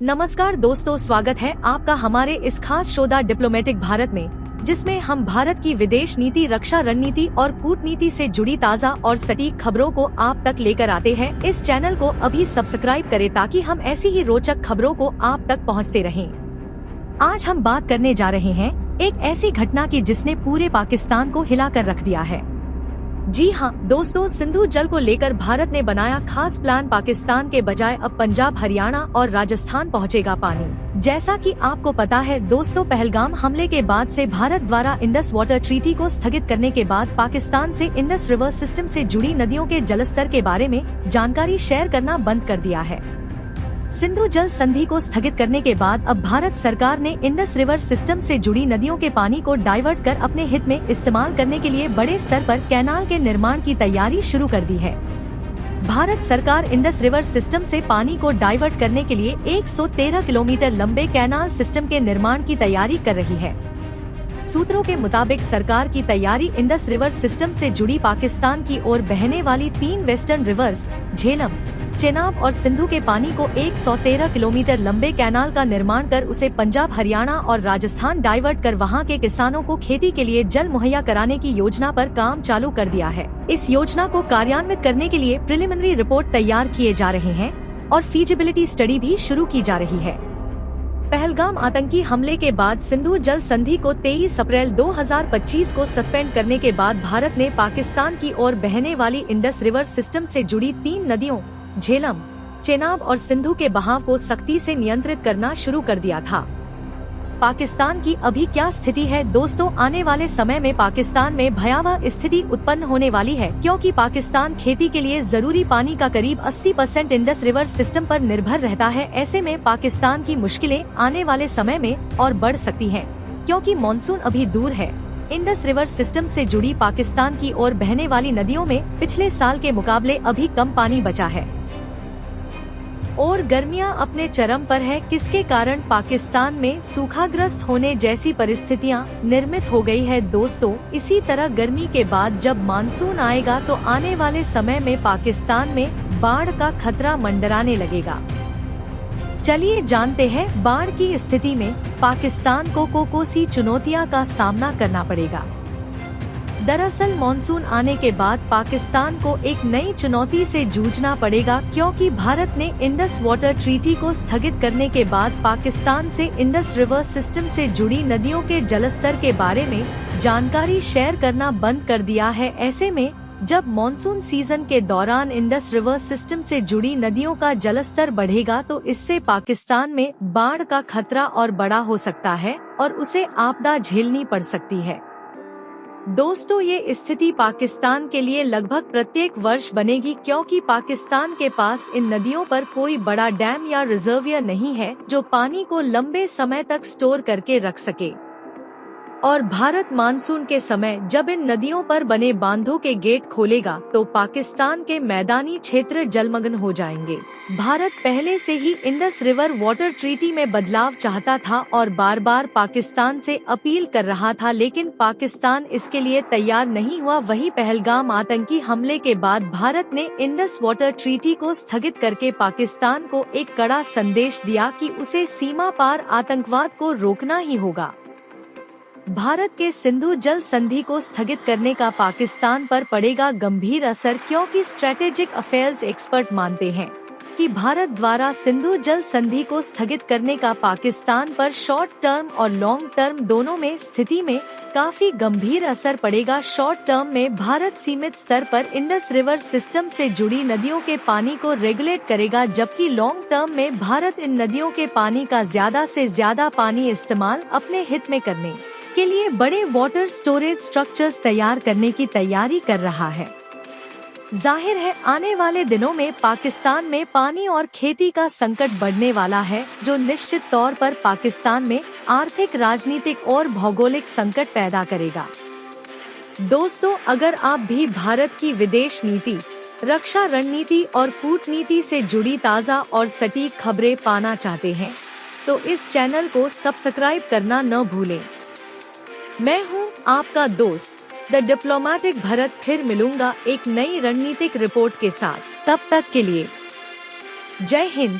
नमस्कार दोस्तों, स्वागत है आपका हमारे इस खास शो द डिप्लोमेटिक भारत में, जिसमें हम भारत की विदेश नीति, रक्षा रणनीति और कूटनीति से जुड़ी ताज़ा और सटीक खबरों को आप तक लेकर आते हैं। इस चैनल को अभी सब्सक्राइब करें ताकि हम ऐसी ही रोचक खबरों को आप तक पहुंचते रहें। आज हम बात करने जा रहे हैं एक ऐसी घटना की जिसने पूरे पाकिस्तान को हिलाकर रख दिया है। जी हाँ दोस्तों, सिंधु जल को लेकर भारत ने बनाया खास प्लान। पाकिस्तान के बजाय अब पंजाब, हरियाणा और राजस्थान पहुंचेगा पानी। जैसा कि आपको पता है दोस्तों, पहलगाम हमले के बाद से भारत द्वारा इंडस वाटर ट्रीटी को स्थगित करने के बाद पाकिस्तान से इंडस रिवर सिस्टम से जुड़ी नदियों के जलस्तर के बारे में जानकारी शेयर करना बंद कर दिया है। सिंधु जल संधि को स्थगित करने के बाद अब भारत सरकार ने इंडस रिवर सिस्टम से जुड़ी नदियों के पानी को डाइवर्ट कर अपने हित में इस्तेमाल करने के लिए बड़े स्तर पर कैनाल के निर्माण की तैयारी शुरू कर दी है। भारत सरकार इंडस रिवर सिस्टम से पानी को डाइवर्ट करने के लिए 113 किलोमीटर लंबे कैनाल सिस्टम के निर्माण की तैयारी कर रही है। सूत्रों के मुताबिक सरकार की तैयारी इंडस रिवर सिस्टम से जुड़ी पाकिस्तान की ओर बहने वाली 3 वेस्टर्न रिवर्स झेलम, चेनाब और सिंधु के पानी को 113 किलोमीटर लंबे कैनाल का निर्माण कर उसे पंजाब, हरियाणा और राजस्थान डाइवर्ट कर वहां के किसानों को खेती के लिए जल मुहैया कराने की योजना पर काम चालू कर दिया है। इस योजना को कार्यान्वित करने के लिए प्रिलिमिनरी रिपोर्ट तैयार किए जा रहे हैं और फीजिबिलिटी स्टडी भी शुरू की जा रही है। पहलगाम आतंकी हमले के बाद सिंधु जल संधि को 23 अप्रैल 2025 को सस्पेंड करने के बाद भारत ने पाकिस्तान की ओर बहने वाली इंडस रिवर सिस्टम से जुड़ी 3 नदियों झेलम, चेनाब और सिंधु के बहाव को सख्ती से नियंत्रित करना शुरू कर दिया था। पाकिस्तान की अभी क्या स्थिति है दोस्तों? आने वाले समय में पाकिस्तान में भयावह स्थिति उत्पन्न होने वाली है, क्योंकि पाकिस्तान खेती के लिए जरूरी पानी का करीब 80% इंडस रिवर सिस्टम पर निर्भर रहता है। ऐसे में पाकिस्तान की मुश्किलें आने वाले समय में और बढ़ सकती हैं, क्योंकि मॉनसून अभी दूर है। इंडस रिवर सिस्टम से जुड़ी पाकिस्तान की ओर बहने वाली नदियों में पिछले साल के मुकाबले अभी कम पानी बचा है और गर्मियां अपने चरम पर है, किसके कारण पाकिस्तान में सूखाग्रस्त होने जैसी परिस्थितियां निर्मित हो गई है। दोस्तों, इसी तरह गर्मी के बाद जब मानसून आएगा तो आने वाले समय में पाकिस्तान में बाढ़ का खतरा मंडराने लगेगा। चलिए जानते हैं बाढ़ की स्थिति में पाकिस्तान को कौन सी चुनौतियां का सामना करना पड़ेगा। दरअसल मॉनसून आने के बाद पाकिस्तान को एक नई चुनौती से जूझना पड़ेगा, क्योंकि भारत ने इंडस वाटर ट्रीटी को स्थगित करने के बाद पाकिस्तान से इंडस रिवर सिस्टम से जुड़ी नदियों के जलस्तर के बारे में जानकारी शेयर करना बंद कर दिया है। ऐसे में जब मॉनसून सीजन के दौरान इंडस रिवर सिस्टम से जुड़ी नदियों का जलस्तर बढ़ेगा तो इससे पाकिस्तान में बाढ़ का खतरा और बड़ा हो सकता है और उसे आपदा झेलनी पड़ सकती है। दोस्तों, ये स्थिति पाकिस्तान के लिए लगभग प्रत्येक वर्ष बनेगी, क्योंकि पाकिस्तान के पास इन नदियों पर कोई बड़ा डैम या रिजर्वियर नहीं है जो पानी को लंबे समय तक स्टोर करके रख सके। और भारत मानसून के समय जब इन नदियों पर बने बांधों के गेट खोलेगा तो पाकिस्तान के मैदानी क्षेत्र जलमग्न हो जाएंगे। भारत पहले से ही इंडस रिवर वाटर ट्रीटी में बदलाव चाहता था और बार बार पाकिस्तान से अपील कर रहा था, लेकिन पाकिस्तान इसके लिए तैयार नहीं हुआ। वही पहलगाम आतंकी हमले के बाद भारत ने इंडस वाटर ट्रीटी को स्थगित करके पाकिस्तान को एक कड़ा संदेश दिया कि उसे सीमा पार आतंकवाद को रोकना ही होगा। भारत के सिंधु जल संधि को स्थगित करने का पाकिस्तान पर पड़ेगा गंभीर असर, क्योंकि स्ट्रेटेजिक अफेयर्स एक्सपर्ट मानते हैं कि भारत द्वारा सिंधु जल संधि को स्थगित करने का पाकिस्तान पर शॉर्ट टर्म और लॉन्ग टर्म दोनों में स्थिति में काफी गंभीर असर पड़ेगा। शॉर्ट टर्म में भारत सीमित स्तर पर इंडस रिवर सिस्टम से जुड़ी नदियों के पानी को रेगुलेट करेगा, जबकि लॉन्ग टर्म में भारत इन नदियों के पानी का ज्यादा से ज्यादा पानी इस्तेमाल अपने हित में करने के लिए बड़े वाटर स्टोरेज स्ट्रक्चर्स तैयार करने की तैयारी कर रहा है। जाहिर है आने वाले दिनों में पाकिस्तान में पानी और खेती का संकट बढ़ने वाला है, जो निश्चित तौर पर पाकिस्तान में आर्थिक, राजनीतिक और भौगोलिक संकट पैदा करेगा। दोस्तों, अगर आप भी भारत की विदेश नीति, रक्षा रणनीति और कूटनीति से जुड़ी ताज़ा और सटीक खबरें पाना चाहते हैं तो इस चैनल को सब्सक्राइब करना न भूलें। मैं हूं आपका दोस्त द डिप्लोमेटिक भरत, फिर मिलूंगा एक नई रणनीतिक रिपोर्ट के साथ। तब तक के लिए जय हिंद।